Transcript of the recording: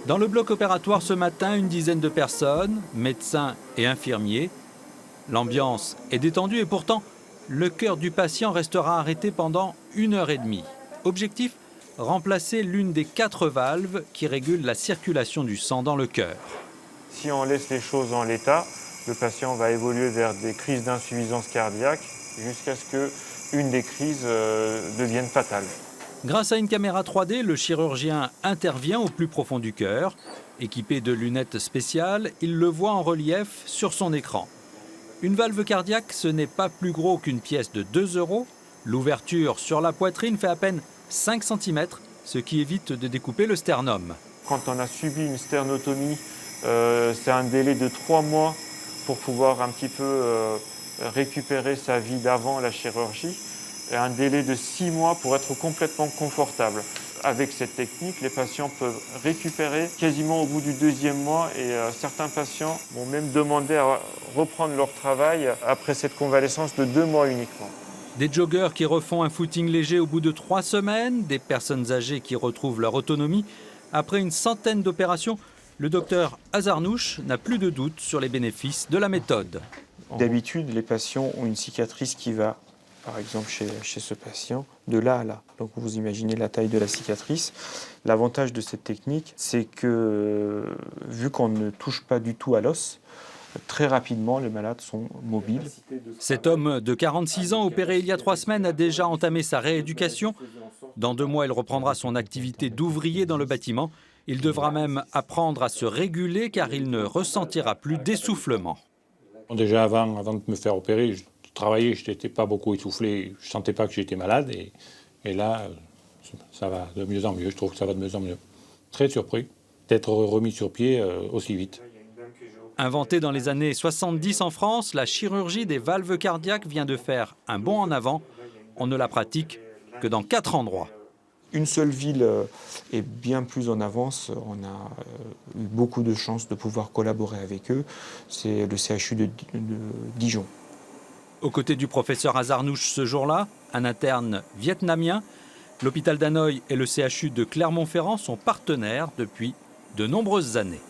Dans le bloc opératoire ce matin, une dizaine de personnes, médecins et infirmiers. L'ambiance est détendue et pourtant, le cœur du patient restera arrêté pendant 1h30. Objectif, remplacer l'une des 4 valves qui régulent la circulation du sang dans le cœur. Si on laisse les choses en l'état, le patient va évoluer vers des crises d'insuffisance cardiaque jusqu'à ce qu'une des crises devienne fatale. Grâce à une caméra 3D, le chirurgien intervient au plus profond du cœur. Équipé de lunettes spéciales, il le voit en relief sur son écran. Une valve cardiaque, ce n'est pas plus gros qu'une pièce de 2 €. L'ouverture sur la poitrine fait à peine 5 cm, ce qui évite de découper le sternum. Quand on a subi une sternotomie, c'est un délai de 3 mois pour pouvoir un petit peu récupérer sa vie d'avant la chirurgie. Et un délai de 6 mois pour être complètement confortable. Avec cette technique, les patients peuvent récupérer quasiment au bout du 2e mois et certains patients vont même demander à reprendre leur travail après cette convalescence de 2 mois uniquement. Des joggeurs qui refont un footing léger au bout de 3 semaines, des personnes âgées qui retrouvent leur autonomie. Après une centaine d'opérations, le docteur Azarnouch n'a plus de doute sur les bénéfices de la méthode. D'habitude, les patients ont une cicatrice qui va, par exemple chez ce patient, de là à là. Donc vous imaginez la taille de la cicatrice. L'avantage de cette technique, c'est que vu qu'on ne touche pas du tout à l'os, très rapidement les malades sont mobiles. Cet homme de 46 ans, opéré il y a 3 semaines, a déjà entamé sa rééducation. Dans 2 mois, il reprendra son activité d'ouvrier dans le bâtiment. Il devra même apprendre à se réguler car il ne ressentira plus d'essoufflement. Déjà avant de me faire opérer, je travaillais, je n'étais pas beaucoup essoufflé, je ne sentais pas que j'étais malade. Et là, ça va de mieux en mieux, je trouve que ça va de mieux en mieux. Très surpris d'être remis sur pied aussi vite. Inventée dans les années 70 en France, la chirurgie des valves cardiaques vient de faire un bond en avant. On ne la pratique que dans 4 endroits. Une seule ville est bien plus en avance. On a eu beaucoup de chance de pouvoir collaborer avec eux. C'est le CHU de Dijon. Aux côtés du professeur Azarnouch ce jour-là, un interne vietnamien, l'hôpital d'Hanoï et le CHU de Clermont-Ferrand sont partenaires depuis de nombreuses années.